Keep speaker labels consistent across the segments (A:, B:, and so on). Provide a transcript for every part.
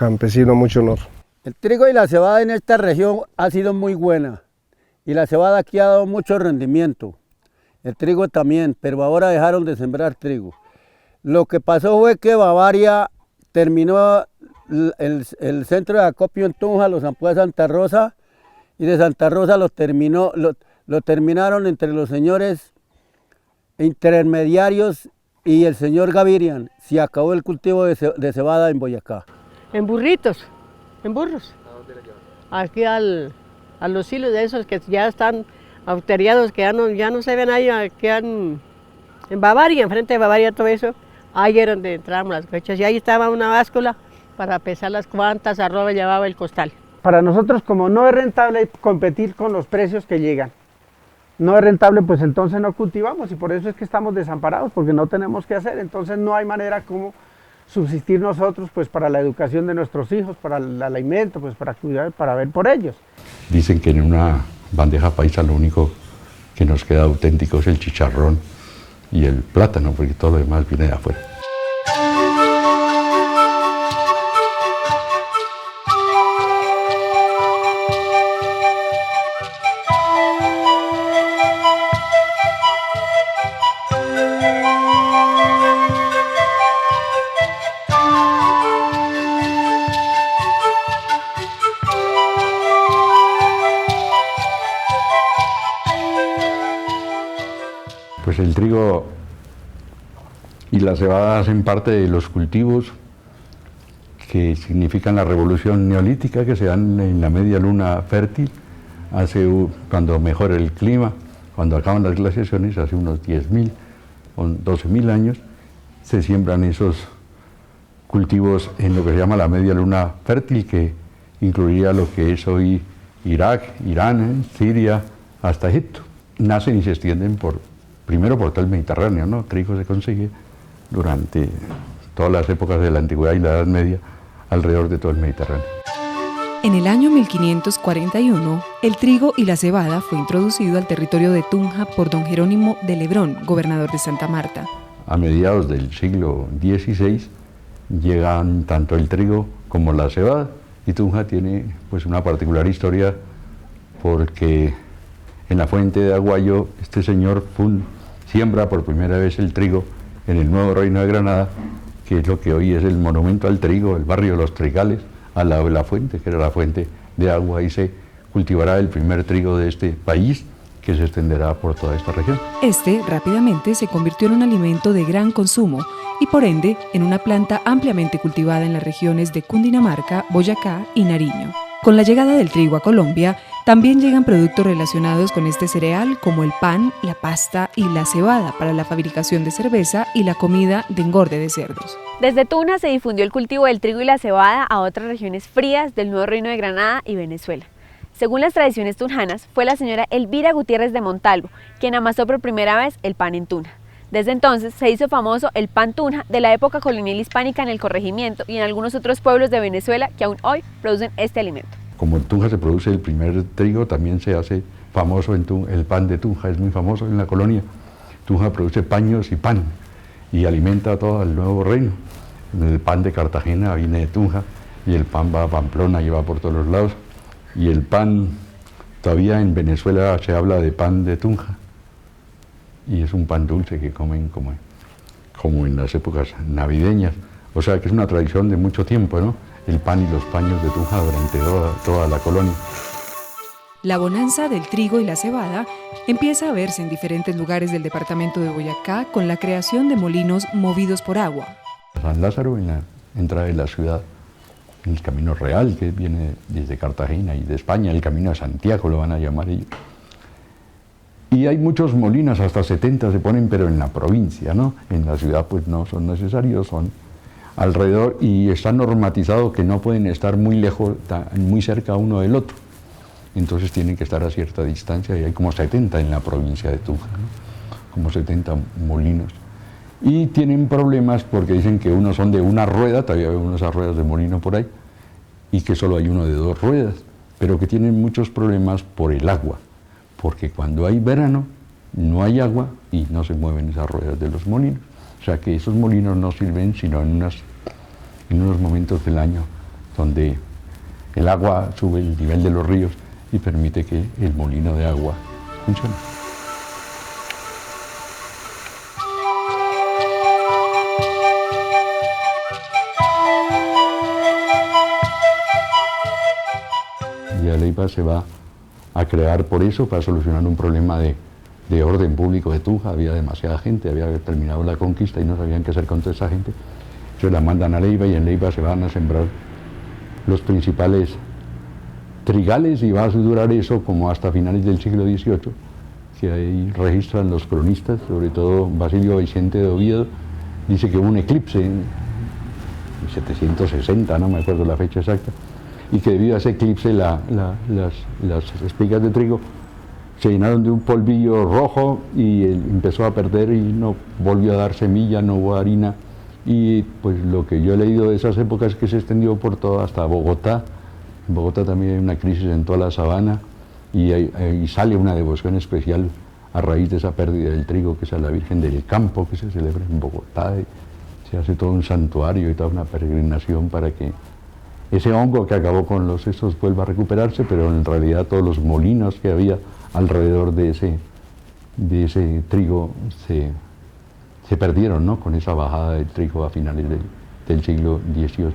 A: campesino, mucho honor.
B: El trigo y la cebada en esta región ha sido muy buena y la cebada aquí ha dado mucho rendimiento. El trigo también, pero ahora dejaron de sembrar trigo. Lo que pasó fue que Bavaria terminó el centro de acopio en Tunja, los zampó a Santa Rosa, y de Santa Rosa lo terminaron entre los señores intermediarios y el señor Gavirian. Se acabó el cultivo de cebada en Boyacá.
C: En burritos, en burros.
D: ¿A dónde la llevan?
C: Aquí a los hilos de esos que ya están auteriados, que ya no se ven ahí, en Bavaria, enfrente de Bavaria, todo eso. Ahí era donde entrábamos las cochas y ahí estaba una báscula para pesar las cuantas arroba llevaba el costal.
E: Para nosotros, como no es rentable competir con los precios que llegan, no es rentable, pues entonces no cultivamos y por eso es que estamos desamparados, porque no tenemos qué hacer, entonces no hay manera como subsistir nosotros pues para la educación de nuestros hijos, para el alimento, pues para cuidar, para ver por ellos.
F: Dicen que en una bandeja paisa lo único que nos queda auténtico es el chicharrón y el plátano, porque todo lo demás viene de afuera. Pues el trigo y la cebada hacen parte de los cultivos que significan la revolución neolítica que se dan en la media luna fértil, cuando mejora el clima, cuando acaban las glaciaciones, hace unos 10.000 o 12.000 años, se siembran esos cultivos en lo que se llama la media luna fértil, que incluiría lo que es hoy Irak, Irán, Siria, hasta Egipto. Nacen y se extienden primero por todo el Mediterráneo, ¿no? El trigo se consigue durante todas las épocas de la Antigüedad y la Edad Media alrededor de todo el Mediterráneo.
G: En el año 1541, el trigo y la cebada fue introducido al territorio de Tunja por don Jerónimo de Lebrón, gobernador de Santa Marta.
F: A mediados del siglo XVI llegan tanto el trigo como la cebada, y Tunja tiene pues una particular historia porque en la fuente de Aguayo este señor siembra por primera vez el trigo en el nuevo reino de Granada, que es lo que hoy es el monumento al trigo, el barrio de los Trigales, al lado de la fuente, que era la fuente de agua, y se cultivará el primer trigo de este país, que se extenderá por toda esta región.
G: Este rápidamente se convirtió en un alimento de gran consumo y por ende en una planta ampliamente cultivada en las regiones de Cundinamarca, Boyacá y Nariño. Con la llegada del trigo a Colombia, también llegan productos relacionados con este cereal como el pan, la pasta y la cebada para la fabricación de cerveza y la comida de engorde de cerdos.
H: Desde Tunja se difundió el cultivo del trigo y la cebada a otras regiones frías del nuevo reino de Granada y Venezuela. Según las tradiciones tunjanas, fue la señora Elvira Gutiérrez de Montalvo quien amasó por primera vez el pan en Tunja. Desde entonces se hizo famoso el pan Tunja de la época colonial hispánica en el corregimiento y en algunos otros pueblos de Venezuela que aún hoy producen este alimento.
F: Como en Tunja se produce el primer trigo, también se hace famoso el pan de Tunja, es muy famoso en la colonia. Tunja produce paños y pan y alimenta a todo el nuevo reino. El pan de Cartagena viene de Tunja y el pan va a Pamplona y va por todos los lados. Y el pan, todavía en Venezuela se habla de pan de Tunja y es un pan dulce que comen como en las épocas navideñas. O sea que es una tradición de mucho tiempo, ¿no? El pan y los paños de Tunja durante toda la colonia.
G: La bonanza del trigo y la cebada empieza a verse en diferentes lugares del departamento de Boyacá con la creación de molinos movidos por agua.
F: San Lázaro, en la entrada de la ciudad, el Camino Real, que viene desde Cartagena y de España, el Camino de Santiago lo van a llamar ellos. Y hay muchos molinos, hasta 70 se ponen, pero en la provincia, ¿no? En la ciudad pues no son necesarios, son alrededor, y está normatizado que no pueden estar muy lejos, muy cerca uno del otro. Entonces tienen que estar a cierta distancia, y hay como 70 en la provincia de Tunja, ¿no? Como 70 molinos. Y tienen problemas porque dicen que unos son de una rueda, todavía hay unas ruedas de molino por ahí, y que solo hay uno de 2 ruedas, pero que tienen muchos problemas por el agua, porque cuando hay verano no hay agua y no se mueven esas ruedas de los molinos. O sea que esos molinos no sirven sino en unos momentos del año donde el agua sube el nivel de los ríos y permite que el molino de agua funcione. Villa Leyva se va a crear por eso, para solucionar un problema de orden público de Tunja. Había demasiada gente, había terminado la conquista y no sabían qué hacer con toda esa gente. Entonces la mandan a Leyva y en Leyva se van a sembrar los principales trigales y va a durar eso como hasta finales del siglo XVIII, que ahí registran los cronistas, sobre todo Basilio Vicente de Oviedo, dice que hubo un eclipse en 760, no me acuerdo la fecha exacta, y que debido a ese eclipse las espigas de trigo se llenaron de un polvillo rojo y empezó a perder y no volvió a dar semilla, no hubo harina. Y pues lo que yo he leído de esas épocas es que se extendió por toda hasta Bogotá. En Bogotá también hay una crisis en toda la sabana y sale una devoción especial a raíz de esa pérdida del trigo, que es a la Virgen del Campo, que se celebra en Bogotá. Se hace todo un santuario y toda una peregrinación para que ese hongo que acabó con los estos vuelva a recuperarse, pero en realidad todos los molinos que había alrededor de ese trigo se perdieron, ¿no?, con esa bajada del trigo a finales del siglo XVIII.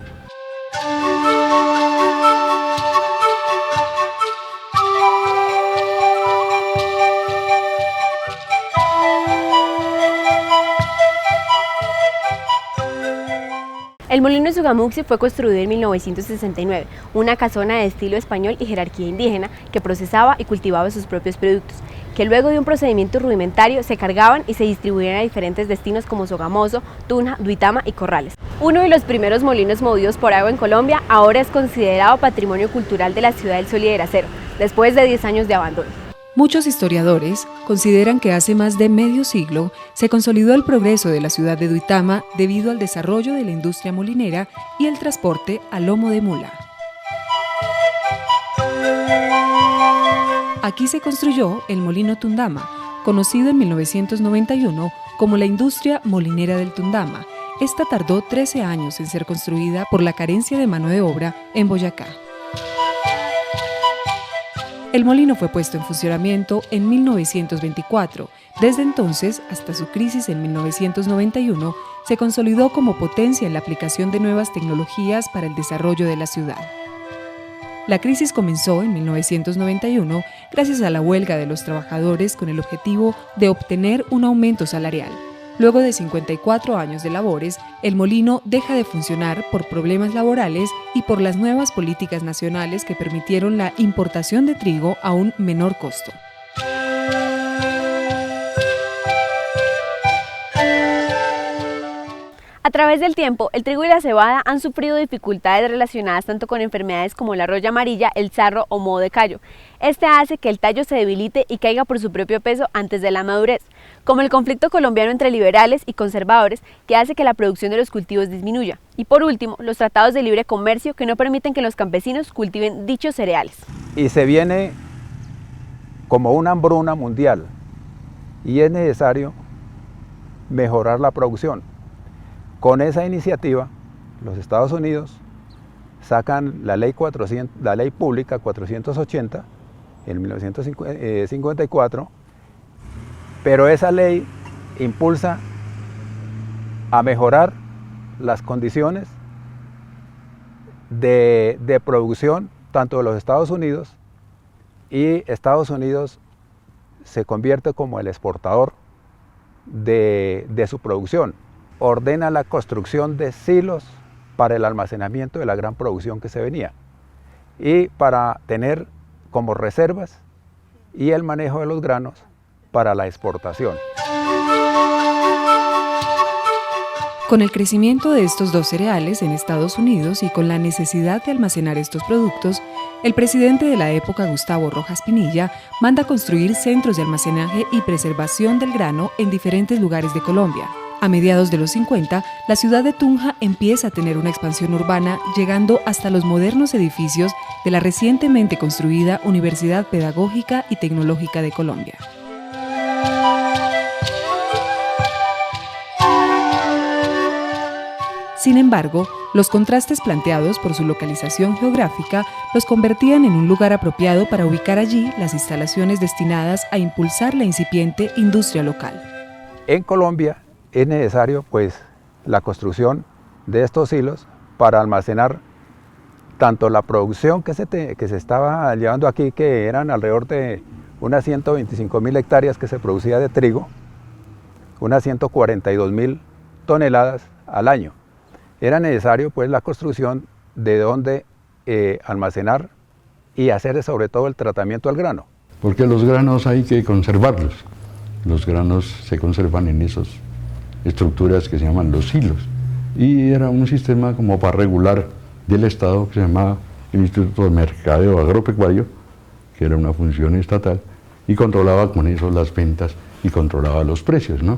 H: El molino de Sogamuxi fue construido en 1969, una casona de estilo español y jerarquía indígena que procesaba y cultivaba sus propios productos, que luego de un procedimiento rudimentario se cargaban y se distribuían a diferentes destinos como Sogamoso, Tunja, Duitama y Corrales. Uno de los primeros molinos movidos por agua en Colombia, ahora es considerado Patrimonio Cultural de la Ciudad del Sol y del Acero, después de 10 años de abandono.
G: Muchos historiadores consideran que hace más de medio siglo se consolidó el progreso de la ciudad de Duitama debido al desarrollo de la industria molinera y el transporte a lomo de mula. Aquí se construyó el Molino Tundama, conocido en 1991 como la industria molinera del Tundama. Esta tardó 13 años en ser construida por la carencia de mano de obra en Boyacá. El molino fue puesto en funcionamiento en 1924. Desde entonces, hasta su crisis en 1991, se consolidó como potencia en la aplicación de nuevas tecnologías para el desarrollo de la ciudad. La crisis comenzó en 1991 gracias a la huelga de los trabajadores con el objetivo de obtener un aumento salarial. Luego de 54 años de labores, el molino deja de funcionar por problemas laborales y por las nuevas políticas nacionales que permitieron la importación de trigo a un menor costo.
H: A través del tiempo, el trigo y la cebada han sufrido dificultades relacionadas tanto con enfermedades como la roya amarilla, el sarro o moho de callo. Este hace que el tallo se debilite y caiga por su propio peso antes de la madurez, como el conflicto colombiano entre liberales y conservadores, que hace que la producción de los cultivos disminuya. Y por último, los tratados de libre comercio que no permiten que los campesinos cultiven dichos cereales.
A: Y se viene como una hambruna mundial y es necesario mejorar la producción. Con esa iniciativa, los Estados Unidos sacan la ley pública 480 en 1954, pero esa ley impulsa a mejorar las condiciones de producción tanto de los Estados Unidos, y Estados Unidos se convierte como el exportador de su producción. Ordena la construcción de silos para el almacenamiento de la gran producción que se venía y para tener como reservas y el manejo de los granos para la exportación.
G: Con el crecimiento de estos dos cereales en Estados Unidos y con la necesidad de almacenar estos productos, el presidente de la época, Gustavo Rojas Pinilla, manda construir centros de almacenaje y preservación del grano en diferentes lugares de Colombia. A mediados de los 50, la ciudad de Tunja empieza a tener una expansión urbana, llegando hasta los modernos edificios de la recientemente construida Universidad Pedagógica y Tecnológica de Colombia. Sin embargo, los contrastes planteados por su localización geográfica los convertían en un lugar apropiado para ubicar allí las instalaciones destinadas a impulsar la incipiente industria local.
A: En Colombia es necesario pues la construcción de estos silos para almacenar tanto la producción que se estaba llevando aquí, que eran alrededor de unas 125.000 hectáreas que se producía de trigo, unas 142.000 toneladas al año. Era necesario pues la construcción de donde almacenar y hacer sobre todo el tratamiento al grano.
F: Porque los granos hay que conservarlos. Los granos se conservan en esas estructuras que se llaman los silos. Y era un sistema como para regular del Estado que se llamaba el Instituto de Mercadeo Agropecuario, que era una función estatal, y controlaba con eso las ventas y controlaba los precios, ¿no?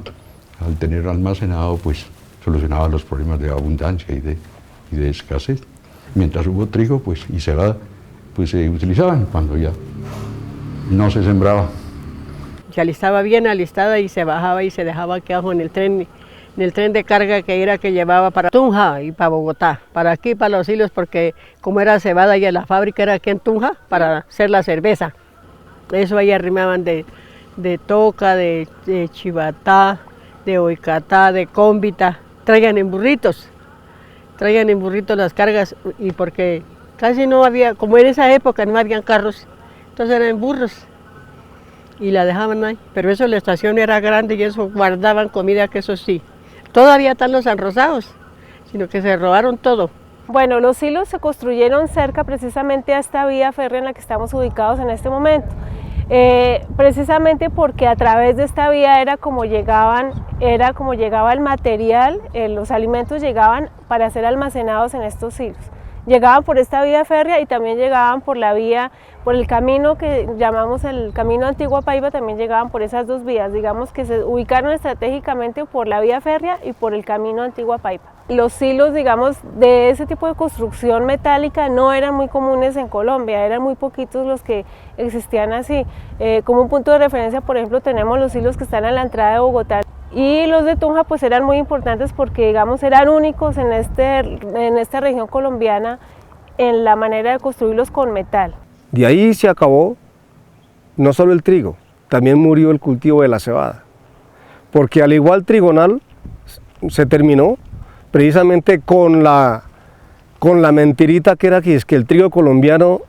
F: Al tener almacenado, pues solucionaba los problemas de abundancia y de escasez. Mientras hubo trigo y cebada, pues se utilizaban cuando ya no se sembraba.
C: Se alistaba bien alistada y se bajaba y se dejaba aquí abajo en el tren de carga que era que llevaba para Tunja y para Bogotá, para aquí, para los hilos, porque como era cebada y la fábrica era aquí en Tunja para hacer la cerveza. Eso ahí arrimaban de Toca, de Chivatá, de Boicatá, de Cómbita, traían en burritos las cargas, y porque casi no había, como en esa época no habían carros, entonces eran en burros y la dejaban ahí, pero eso la estación era grande y eso guardaban comida, que eso sí. Todavía están los enrosados, sino que se robaron todo.
D: Bueno, los silos se construyeron cerca precisamente a esta vía férrea en la que estamos ubicados en este momento. Precisamente porque a través de esta vía era como llegaba el material, los alimentos llegaban para ser almacenados en estos silos. Llegaban por esta vía férrea y también llegaban por el camino que llamamos el camino Antigua-Paipa, también llegaban por esas dos vías, digamos que se ubicaron estratégicamente por la vía férrea y por el camino Antigua-Paipa. Los silos, digamos, de ese tipo de construcción metálica no eran muy comunes en Colombia, eran muy poquitos los que existían así. Como un punto de referencia, por ejemplo, tenemos los silos que están a la entrada de Bogotá. Y los de Tunja pues eran muy importantes porque, digamos, eran únicos en esta región colombiana en la manera de construirlos con metal.
I: De ahí se acabó no solo el trigo, también murió el cultivo de la cebada, porque al igual trigonal se terminó precisamente con la mentirita que era que es que el trigo colombiano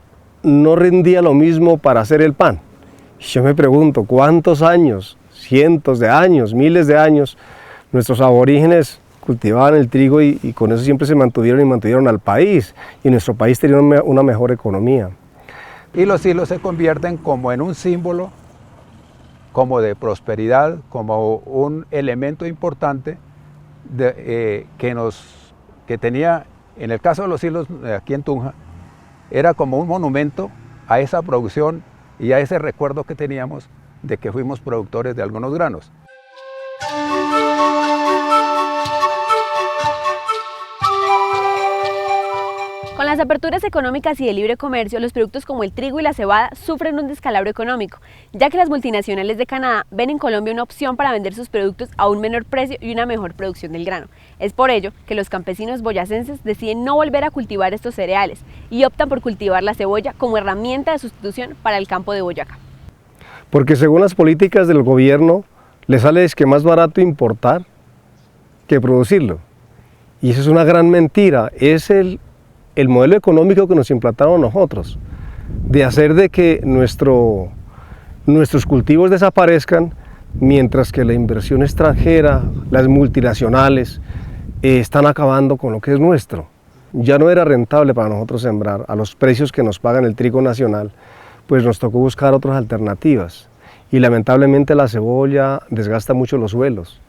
I: no rendía lo mismo para hacer el pan. Yo me pregunto, ¿cuántos años? Cientos de años, miles de años, nuestros aborígenes cultivaban el trigo y con eso siempre se mantuvieron al país, y nuestro país tenía una mejor economía.
A: Y los silos se convierten como en un símbolo, como de prosperidad, como un elemento importante que tenía, en el caso de los silos aquí en Tunja, era como un monumento a esa producción y a ese recuerdo que teníamos de que fuimos productores de algunos granos.
H: Con las aperturas económicas y de libre comercio, los productos como el trigo y la cebada sufren un descalabro económico, ya que las multinacionales de Canadá ven en Colombia una opción para vender sus productos a un menor precio y una mejor producción del grano. Es por ello que los campesinos boyacenses deciden no volver a cultivar estos cereales y optan por cultivar la cebolla como herramienta de sustitución para el campo de Boyacá.
I: Porque según las políticas del gobierno, les sale que más barato importar que producirlo. Y eso es una gran mentira. Es el modelo económico que nos implantaron nosotros, de hacer de que nuestros cultivos desaparezcan, mientras que la inversión extranjera, las multinacionales, están acabando con lo que es nuestro. Ya no era rentable para nosotros sembrar a los precios que nos pagan el trigo nacional, pues nos tocó buscar otras alternativas. Y lamentablemente la cebolla desgasta mucho los suelos,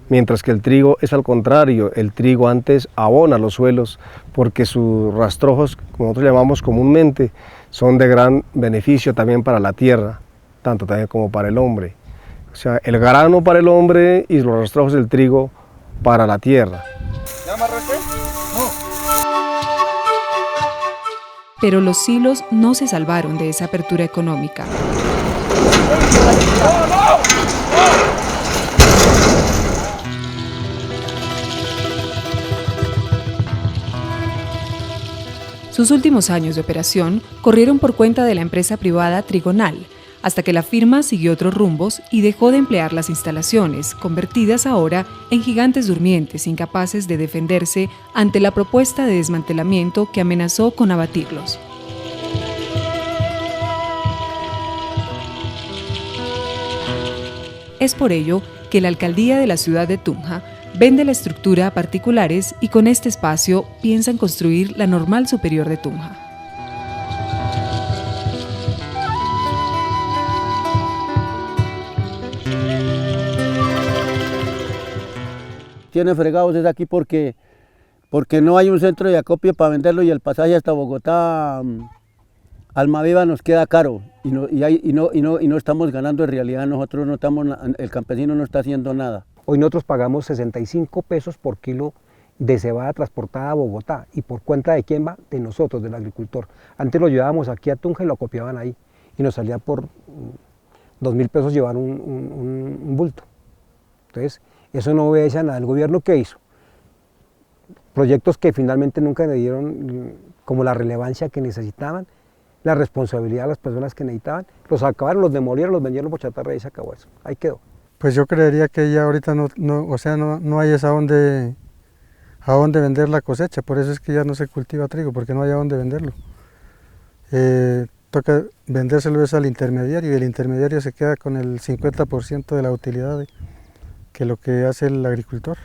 I: mientras que el trigo es al contrario. El trigo antes abona los suelos porque sus rastrojos, como nosotros llamamos comúnmente, son de gran beneficio también para la tierra, tanto también como para el hombre. O sea, el grano para el hombre y los rastrojos del trigo para la tierra.
J: ¿Ya amarraste? No.
G: Pero los silos no se salvaron de esa apertura económica. Sus últimos años de operación corrieron por cuenta de la empresa privada Trigonal, hasta que la firma siguió otros rumbos y dejó de emplear las instalaciones, convertidas ahora en gigantes durmientes incapaces de defenderse ante la propuesta de desmantelamiento que amenazó con abatirlos. Es por ello que la alcaldía de la ciudad de Tunja vende la estructura a particulares y con este espacio piensan construir la Normal Superior de Tunja.
B: Tiene fregados es aquí porque no hay un centro de acopio para venderlo y el pasaje hasta Bogotá, Almaviva nos queda caro y no estamos ganando en realidad, nosotros no estamos, el campesino no está haciendo nada.
K: Hoy nosotros pagamos 65 pesos por kilo de cebada transportada a Bogotá. ¿Y por cuenta de quién va? De nosotros, del agricultor. Antes lo llevábamos aquí a Tunja y lo acopiaban ahí y nos salía por 2.000 pesos llevar un bulto. Entonces, eso no obedece a nada. ¿El gobierno qué hizo? Proyectos que finalmente nunca le dieron como la relevancia que necesitaban, la responsabilidad a las personas que necesitaban, los acabaron, los demolieron, los vendieron por chatarra y se acabó eso. Ahí quedó.
L: Pues yo creería que ya ahorita no hay a dónde vender la cosecha, por eso es que ya no se cultiva trigo, porque no hay a dónde venderlo. Toca vendérselo al intermediario y el intermediario se queda con el 50% de la utilidad que lo que hace el agricultor.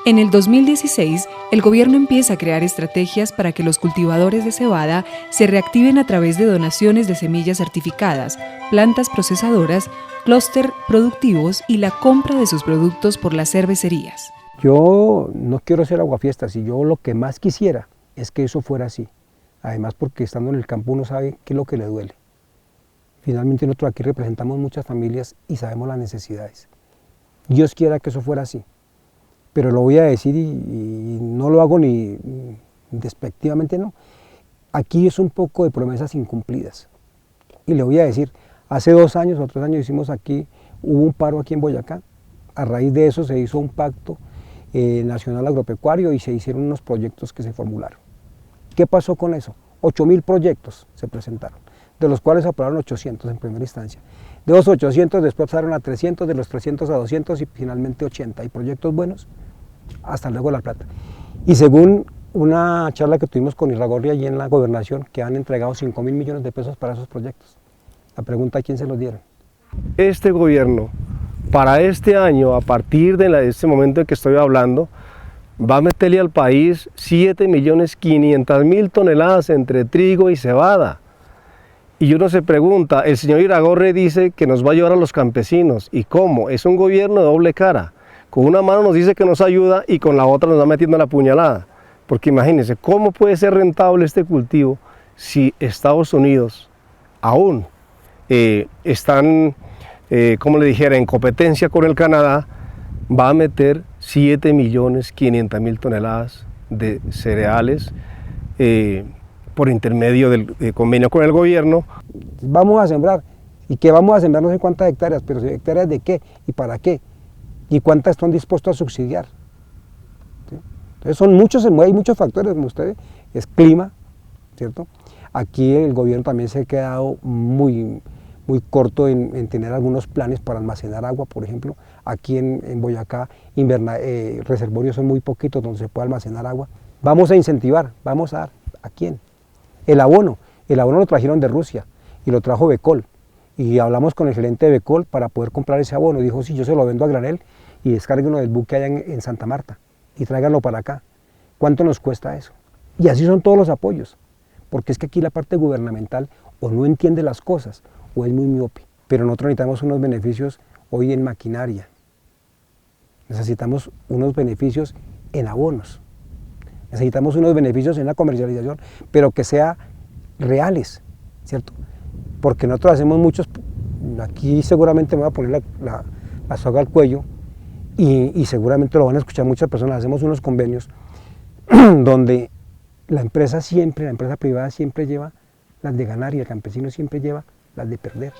G: En el 2016, el gobierno empieza a crear estrategias para que los cultivadores de cebada se reactiven a través de donaciones de semillas certificadas, plantas procesadoras, clúster productivos y la compra de sus productos por las cervecerías.
K: Yo no quiero ser aguafiestas y yo lo que más quisiera es que eso fuera así. Además porque estando en el campo uno sabe qué es lo que le duele. Finalmente nosotros aquí representamos muchas familias y sabemos las necesidades. Dios quiera que eso fuera así. Pero lo voy a decir y no lo hago ni despectivamente, no. Aquí es un poco de promesas incumplidas. Y le voy a decir, hace 2 años o 3 años hicimos aquí, hubo un paro aquí en Boyacá. A raíz de eso se hizo un pacto nacional agropecuario y se hicieron unos proyectos que se formularon. ¿Qué pasó con eso? 8.000 proyectos se presentaron, de los cuales aprobaron 800 en primera instancia. De los 800 después pasaron a 300, de los 300 a 200 y finalmente 80. Y proyectos buenos, hasta luego La Plata. Y según una charla que tuvimos con Irragorri allí en la gobernación, que han entregado 5.000 millones de pesos para esos proyectos. La pregunta es quién se los dieron.
I: Este gobierno, para este año, a partir de este momento en que estoy hablando, va a meterle al país 7.500.000 toneladas entre trigo y cebada. Y uno se pregunta, el señor Irragorri dice que nos va a ayudar a los campesinos. ¿Y cómo? Es un gobierno de doble cara. Con una mano nos dice que nos ayuda y con la otra nos va metiendo la puñalada. Porque imagínense, ¿cómo puede ser rentable este cultivo si Estados Unidos aún están, como le dijera, en competencia con el Canadá, va a meter 7.500.000 toneladas de cereales por intermedio del convenio con el gobierno?
K: Vamos a sembrar, y que vamos a sembrar no sé cuántas hectáreas, pero hectáreas de qué y para qué, y cuántas están dispuestos a subsidiar. ¿Sí? Entonces son muchos, hay muchos factores, como ustedes, es clima, ¿cierto? Aquí el gobierno también se ha quedado muy corto en tener algunos planes para almacenar agua, por ejemplo. Aquí en Boyacá, reservorios son muy poquitos donde se puede almacenar agua. Vamos a incentivar, vamos a dar, ¿a quién? El abono lo trajeron de Rusia y lo trajo Becol. Y hablamos con el gerente de Becol para poder comprar ese abono. Dijo, sí, yo se lo vendo a granel y descárguenlo del buque allá en Santa Marta y tráiganlo para acá. ¿Cuánto nos cuesta eso? Y así son todos los apoyos, porque es que aquí la parte gubernamental o no entiende las cosas o es muy miope. Pero nosotros necesitamos unos beneficios hoy en maquinaria. Necesitamos unos beneficios en abonos. Necesitamos unos beneficios en la comercialización, pero que sean reales, ¿cierto? Porque nosotros hacemos muchos, aquí seguramente me voy a poner la soga al cuello y seguramente lo van a escuchar muchas personas, hacemos unos convenios donde la empresa privada siempre lleva las de ganar y el campesino siempre lleva las de perder.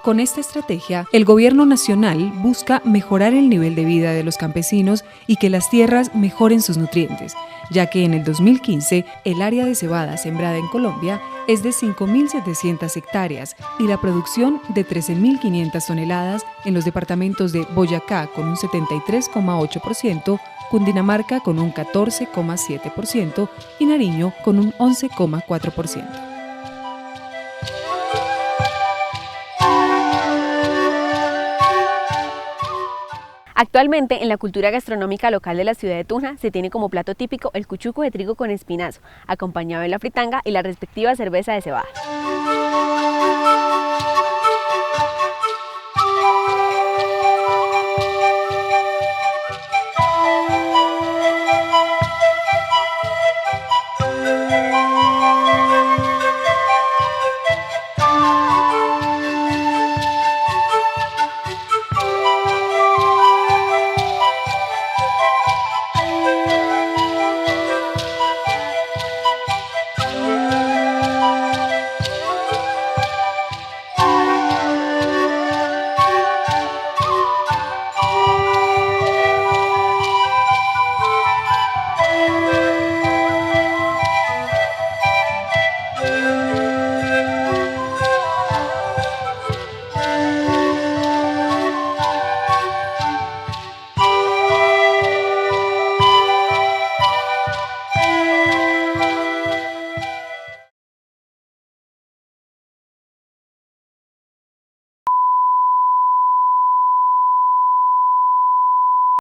G: Con esta estrategia, el gobierno nacional busca mejorar el nivel de vida de los campesinos y que las tierras mejoren sus nutrientes, ya que en el 2015 el área de cebada sembrada en Colombia es de 5.700 hectáreas y la producción de 13.500 toneladas en los departamentos de Boyacá con un 73,8%, Cundinamarca con un 14,7% y Nariño con un 11,4%.
H: Actualmente, en la cultura gastronómica local de la ciudad de Tunja, se tiene como plato típico el cuchuco de trigo con espinazo, acompañado de la fritanga y la respectiva cerveza de cebada.